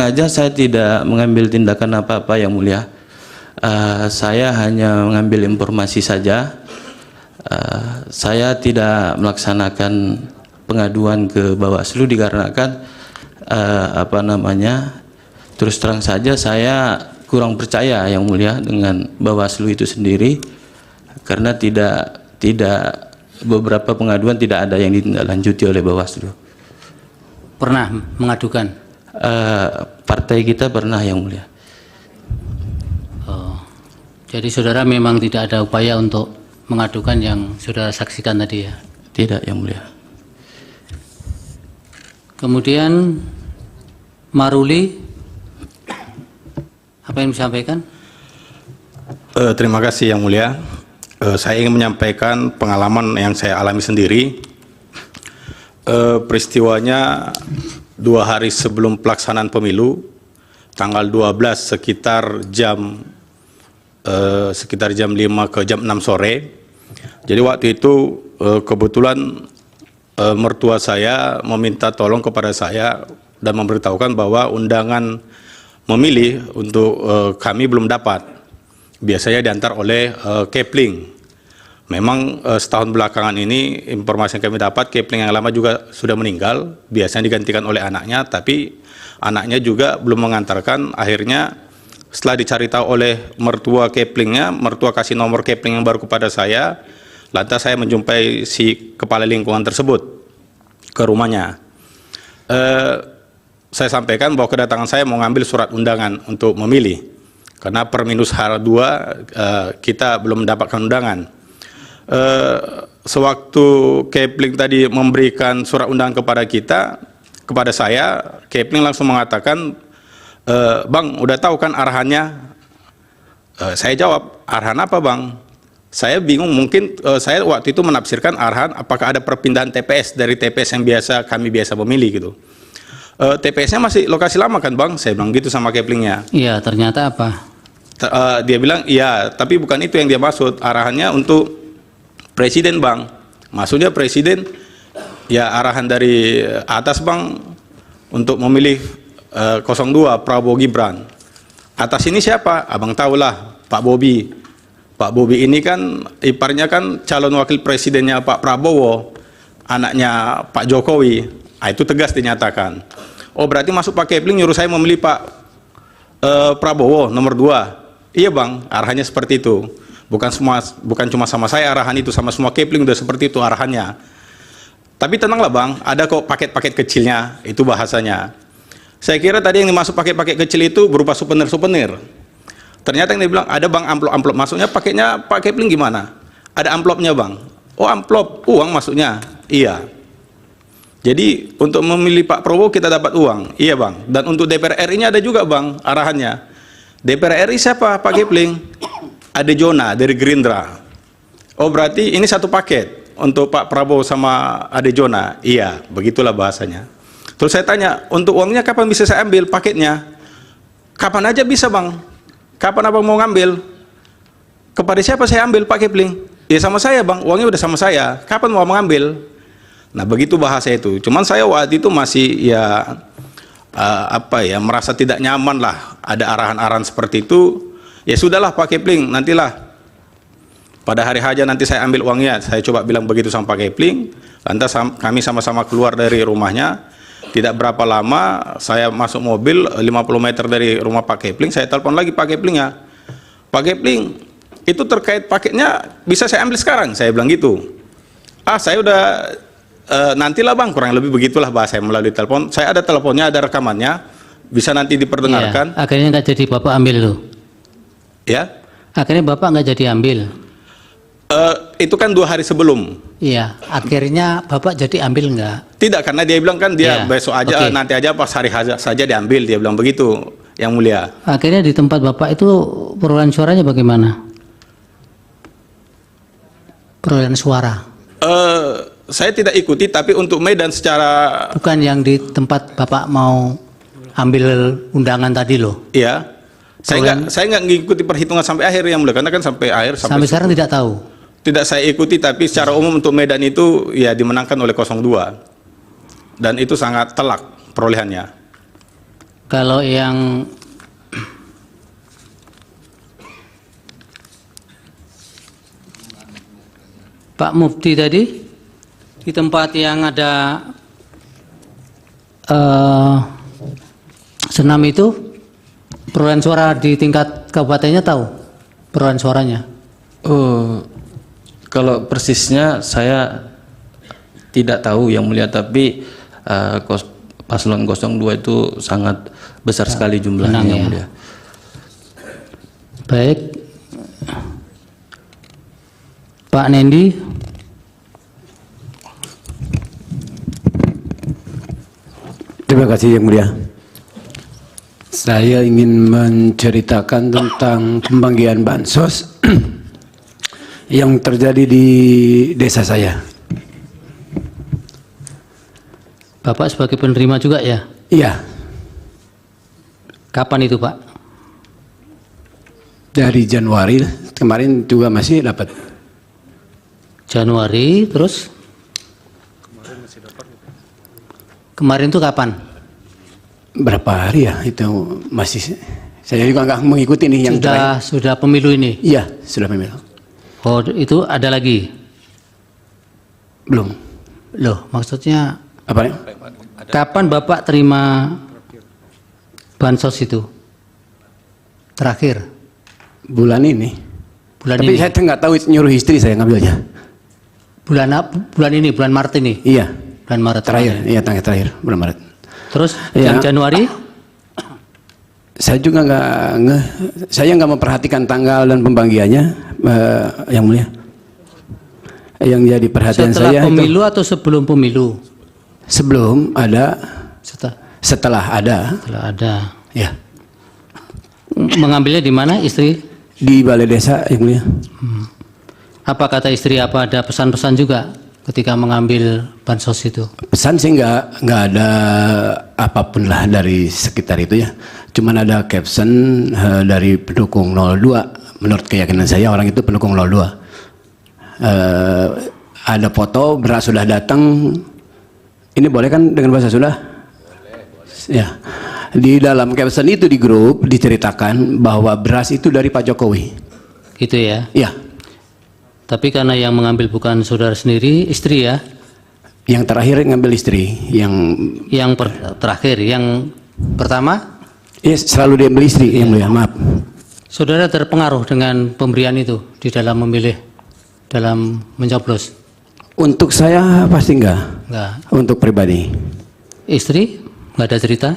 Aja saya tidak mengambil tindakan apa-apa yang mulia. Saya hanya mengambil informasi saja. Saya tidak melaksanakan pengaduan ke Bawaslu dikarenakan terus terang saja saya kurang percaya yang mulia dengan Bawaslu itu sendiri, karena tidak beberapa pengaduan tidak ada yang ditindaklanjuti oleh Bawaslu. Pernah mengadukan? Partai kita pernah yang mulia. Oh, jadi saudara memang tidak ada upaya untuk mengadukan yang saudara saksikan tadi ya? Tidak yang mulia. Kemudian Maruli, apa yang disampaikan? Terima kasih yang mulia. Saya ingin menyampaikan pengalaman yang saya alami sendiri. Peristiwanya 2 hari sebelum pelaksanaan pemilu, tanggal 12 sekitar jam 5 ke jam 6 sore. Jadi waktu itu kebetulan mertua saya meminta tolong kepada saya dan memberitahukan bahwa undangan memilih untuk kami belum dapat. Biasanya diantar oleh Kepling. Memang setahun belakangan ini informasi yang kami dapat, Kepling yang lama juga sudah meninggal, biasanya digantikan oleh anaknya, tapi anaknya juga belum mengantarkan. Akhirnya setelah dicari tahu oleh mertua Keplingnya, mertua kasih nomor Kepling yang baru kepada saya, lantas saya menjumpai si kepala lingkungan tersebut ke rumahnya. Saya sampaikan bahwa kedatangan saya mau ngambil surat undangan untuk memilih, karena per minus H2 kita belum mendapatkan undangan. Sewaktu Kepling tadi memberikan surat undangan kepada saya, Kepling langsung mengatakan, Bang, udah tahu kan arahannya? Saya jawab, arahan apa Bang? Saya bingung, mungkin saya waktu itu menafsirkan arahan apakah ada perpindahan TPS dari TPS yang kami biasa memilih gitu. TPS-nya masih lokasi lama kan Bang? Saya bilang gitu sama Keplingnya. Iya, ternyata apa? Dia bilang, iya, tapi bukan itu yang dia maksud. Arahannya untuk Presiden Bang, maksudnya Presiden ya arahan dari atas Bang untuk memilih 02 Prabowo Gibran. Atas ini siapa? Abang tahulah, Pak Bobi. Pak Bobi ini kan iparnya kan calon wakil presidennya Pak Prabowo, anaknya Pak Jokowi. Itu tegas dinyatakan. Oh berarti masuk Pak Kepling nyuruh saya memilih Pak Prabowo nomor 2. Iya Bang, arahannya seperti itu. Bukan cuma sama saya arahan itu, sama semua Kepling udah seperti itu arahannya. Tapi tenanglah Bang, ada kok paket-paket kecilnya, itu bahasanya. Saya kira tadi yang dimaksud paket-paket kecil itu berupa souvenir-souvenir. Ternyata yang dia bilang ada Bang amplop-amplop, maksudnya paketnya Pak Kepling gimana? Ada amplopnya Bang. Oh amplop, uang maksudnya? Iya. Jadi untuk memilih Pak Prabowo kita dapat uang, iya Bang. Dan untuk DPR RI-nya ada juga Bang arahannya. DPR RI siapa? Pak Kepling. Ada Jona dari Gerindra. Oh berarti ini satu paket untuk Pak Prabowo sama Ade Jona. Iya, begitulah bahasanya. Terus saya tanya, untuk uangnya kapan bisa saya ambil paketnya? Kapan aja bisa Bang. Kapan Abang mau ngambil? Kepada siapa saya ambil Pak Kepling? Ya sama saya Bang, uangnya udah sama saya. Kapan mau mengambil? Nah begitu bahasa itu. Cuman saya waktu itu masih ya merasa tidak nyaman lah. Ada arahan-arahan seperti itu. Ya sudahlah Pak Kepling, nantilah pada hari H nanti saya ambil uangnya. Saya coba bilang begitu sama Pak Kepling. Lantas kami sama-sama keluar dari rumahnya. Tidak berapa lama saya masuk mobil 50 meter dari rumah Pak Kepling. Saya telepon lagi Pak Keplingnya. Pak Kepling, itu terkait paketnya bisa saya ambil sekarang? Saya bilang gitu. Saya udah nantilah Bang, kurang lebih begitulah bahasa saya melalui telepon. Saya ada teleponnya, ada rekamannya, bisa nanti diperdengarkan. Iya, akhirnya nggak jadi Bapak ambil tuh. Ya. Akhirnya Bapak nggak jadi ambil. Itu kan 2 hari sebelum. Iya, akhirnya Bapak jadi ambil nggak? Tidak, karena dia bilang kan dia besok aja, nanti aja pas hari saja diambil, dia bilang begitu, yang mulia. Akhirnya di tempat Bapak itu perolehan suaranya bagaimana? Perolehan suara? Saya tidak ikuti, tapi untuk Medan secara... Bukan yang di tempat Bapak mau ambil undangan tadi loh? Iya. Saya nggak ngikuti perhitungan sampai akhir yang mulia, karena kan sampai akhir sampai sekarang tidak tahu. Tidak saya ikuti, tapi secara umum untuk Medan itu ya dimenangkan oleh 02 dan itu sangat telak perolehannya. Kalau yang Pak Mufti tadi, di tempat yang ada senam itu, perolehan suara di tingkat kabupatennya tahu perolehan suaranya? Oh, kalau persisnya saya tidak tahu yang mulia, tapi paslon 02 itu sangat besar sekali jumlahnya menang, yang ya. mulia. Baik, Pak Nendi. Terima kasih yang mulia. Saya ingin menceritakan tentang pembagian bansos yang terjadi di desa saya. Bapak sebagai penerima juga ya? Iya, Kapan itu Pak? dari Januari kemarin juga masih dapat. Januari, terus? Kemarin itu kapan? Berapa hari ya itu masih, saya juga nggak mengikuti nih yang terakhir. Sudah pemilu ini? Iya, sudah pemilu. Oh, itu ada lagi? Belum. Loh, maksudnya Apa nih? kapan Bapak terima bansos itu? Terakhir? Bulan ini. Bulan Tapi ini? saya nggak tahu, nyuruh istri saya ngambilnya. Bulan ini, bulan Maret ini? Iya, Bulan Maret terakhir. Iya, terakhir bulan Maret. Terus Ya. yang Januari? Saya juga saya nggak memperhatikan tanggal dan pembagiannya, yang mulia. Yang jadi perhatian Setelah saya pemilu itu atau sebelum pemilu? sebelum ada, Setelah setelah ada. ya, Mengambilnya di mana istri? di balai desa yang mulia. Apa kata istri, apa ada pesan-pesan juga ketika mengambil bansos itu? Pesan sih nggak ada apapun lah dari sekitar itu ya. Cuman ada caption dari pendukung 02. Menurut keyakinan saya orang itu pendukung 02. Ada foto beras sudah datang. Ini boleh kan dengan bahasa Sunda? Boleh. Ya. Di dalam caption itu di grup diceritakan bahwa beras itu dari Pak Jokowi. Gitu ya. Ya. Tapi karena yang mengambil bukan saudara sendiri, istri ya. Yang terakhir ngambil istri. Yang terakhir, yang pertama, Ya selalu diambil istri yang mulia. Maaf. saudara terpengaruh dengan pemberian itu di dalam memilih, dalam mencoblos? Untuk saya pasti enggak. Enggak. Untuk pribadi. Istri nggak ada cerita?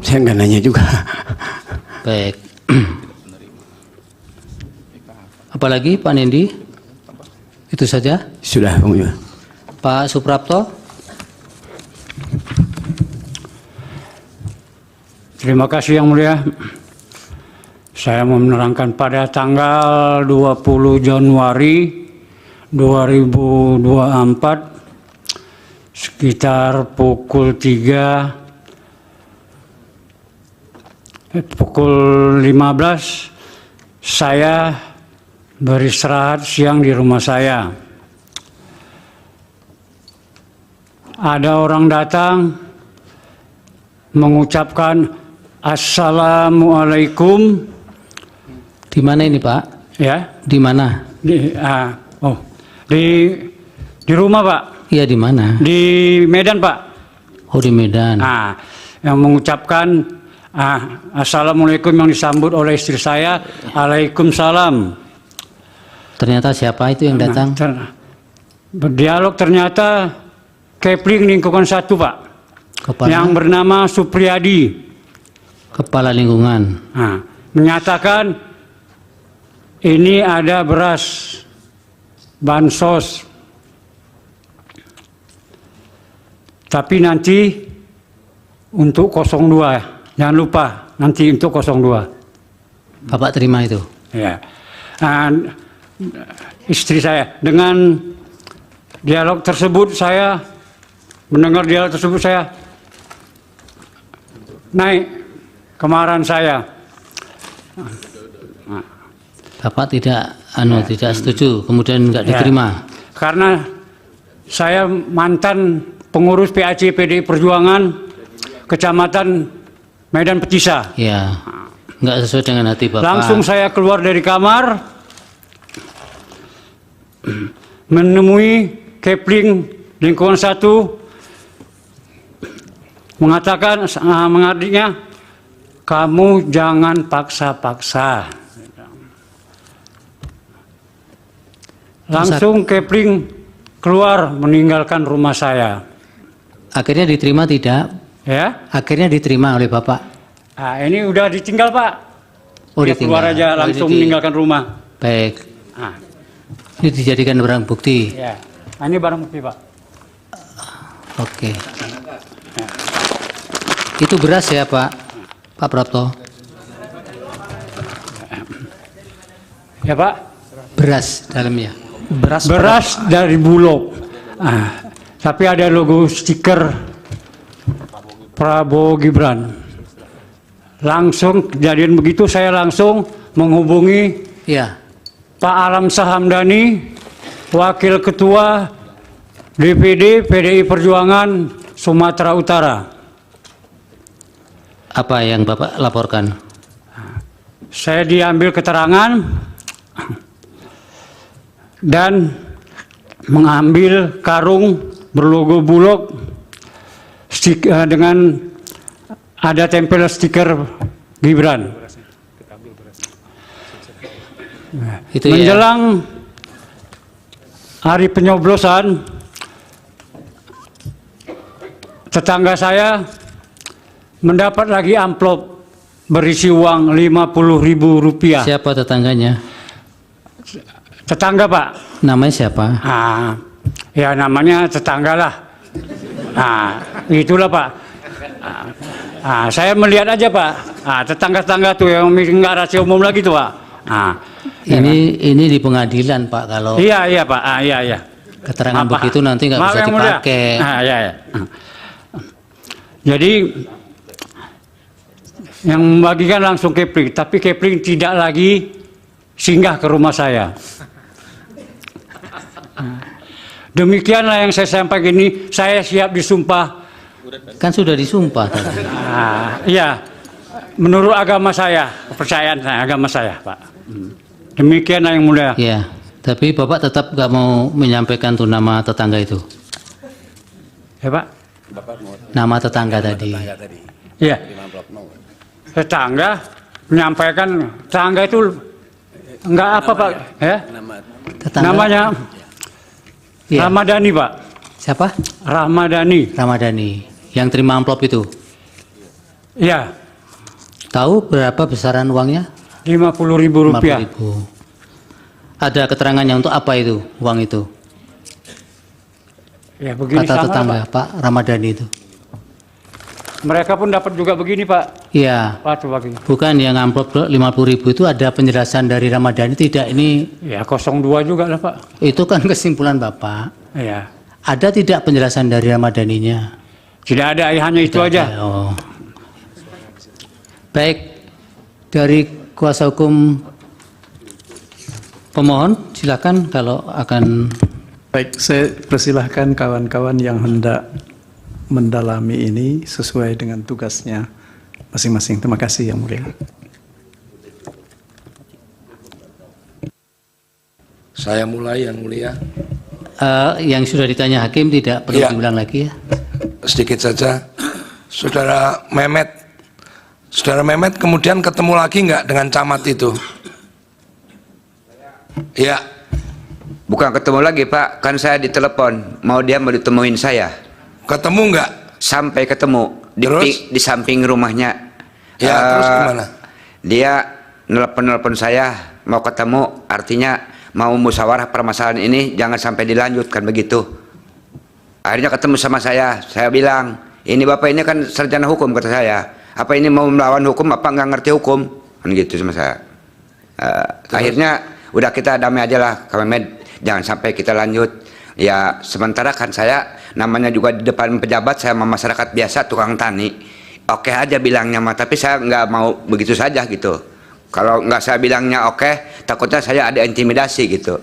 Saya enggak nanya juga. Baik. Apalagi Pak Nendi? Itu saja. Sudah, Bung Iwan. Pak Suprapto? Terima kasih Yang Mulia. Saya mau menerangkan pada tanggal 20 Januari 2024 sekitar pukul 15 saya beristirahat siang di rumah saya. Ada orang datang mengucapkan Assalamualaikum. Di mana ini Pak? Ya, Di mana? di rumah Pak, Iya di mana? di Medan Pak. Oh di Medan. Yang mengucapkan Assalamualaikum yang disambut oleh istri saya, Waalaikumsalam. Ternyata siapa itu yang datang? Berdialog ternyata Kepling lingkungan 1 Pak, yang bernama Supriyadi. Kepala lingkungan. Menyatakan ini ada beras bansos, tapi nanti untuk 02, jangan lupa nanti untuk 02. Bapak terima itu? Ya. Istri saya dengan dialog tersebut, saya mendengar dialog tersebut, saya naik kemarahan saya. Bapak tidak setuju, kemudian nggak diterima. Karena saya mantan pengurus PAC PDI Perjuangan Kecamatan Medan Petisa. Ya, nggak sesuai dengan hati Bapak. Langsung saya keluar dari kamar, menemui Kepling lingkungan 1, mengatakan mengadiknya, kamu jangan paksa-paksa. Langsung Kepling keluar meninggalkan rumah saya. Akhirnya diterima tidak? Ya, Akhirnya diterima oleh Bapak. nah, ini udah ditinggal Pak. Oh, Dia ditinggal. keluar aja Oh, langsung ini meninggalkan rumah. Baik. Nah, Ini dijadikan barang bukti. ya. Nah, ini barang bukti Pak. Oke. Itu beras ya Pak Prapto? Ya Pak. Beras dalamnya. Beras dari Bulog. Ah, tapi ada logo stiker Prabowo Gibran. Langsung kejadian begitu saya langsung menghubungi Ya. Pak Alam Sahamdani, Wakil Ketua DPD PDI Perjuangan Sumatera Utara. Apa yang Bapak laporkan? Saya diambil keterangan dan mengambil karung berlogo Bulog dengan ada tempel stiker Gibran. Itu ya. Menjelang hari penyoblosan, tetangga saya mendapat lagi amplop berisi uang Rp50.000. Siapa tetangganya? Tetangga Pak. Namanya siapa? Ah, ya namanya tetangga lah. Ah, itulah Pak. Saya melihat aja Pak. Tetangga-tetangga tuh yang nggak rahasia umum lagi tuh Pak. Ini di pengadilan Pak, kalau Iya Pak. Iya. keterangan Maaf, Pak. begitu nanti nggak Maaf, bisa Yang Mulia. dipakai. Iya. Jadi yang membagikan langsung Kepling, tapi Kepling tidak lagi singgah ke rumah saya. Demikianlah yang saya sampaikan ini. Saya siap disumpah. Kan sudah disumpah tadi. Iya, menurut agama saya, kepercayaan saya, agama saya, Pak. Demikianlah yang mulia. Ya, tapi Bapak tetap nggak mau menyampaikan tuh nama tetangga itu. Ya Pak. Nama tetangga tadi. Iya. Tetangga menyampaikan, tetangga itu enggak apa Pak, ya? Tetangga. Namanya Ya. Ramadhani Pak. Siapa? Ramadhani. Ramadhani. Yang terima amplop itu. Iya. Tahu berapa besaran uangnya? Rp50.000. 50.000. Ada keterangannya untuk apa itu, uang itu? Ya begini Kata sama tetangga Pak. Pak Ramadhani itu. Mereka pun dapat juga begini Pak. Iya. Pak coba begini. Bukan yang amplop 50.000 itu ada penjelasan dari Ramadhani, tidak, ini Ya 02 juga lah Pak. itu kan kesimpulan Bapak. Iya. Ada tidak penjelasan dari Ramadhaninya? Tidak ada, hanya itu aja. Oh. Baik, dari kuasa hukum pemohon silakan kalau akan. Baik, saya persilahkan kawan-kawan yang hendak mendalami ini sesuai dengan tugasnya masing-masing. Terima kasih Yang Mulia. Saya mulai Yang Mulia. Yang sudah ditanya hakim tidak perlu Iya. diulang lagi ya. Sedikit saja. Saudara Mehmet kemudian ketemu lagi nggak dengan camat itu? Ya, Bukan ketemu lagi Pak, kan saya ditelepon, dia mau ditemuin saya. ketemu nggak? Sampai ketemu Terus? di samping rumahnya. Ya, terus gimana? Dia nelpon saya mau ketemu, artinya mau musyawarah permasalahan ini jangan sampai dilanjutkan begitu. Akhirnya ketemu sama saya bilang, ini Bapak ini kan sarjana hukum kata saya. Apa ini mau melawan hukum, apa nggak ngerti hukum? Kan gitu sama saya. Akhirnya udah kita damai aja lah, Kak Mehmet, jangan sampai kita lanjut. Ya sementara kan saya namanya juga di depan pejabat, saya sama masyarakat biasa tukang tani. Oke aja bilangnya mah, tapi saya nggak mau begitu saja gitu. Kalau nggak saya bilangnya oke, takutnya saya ada intimidasi gitu.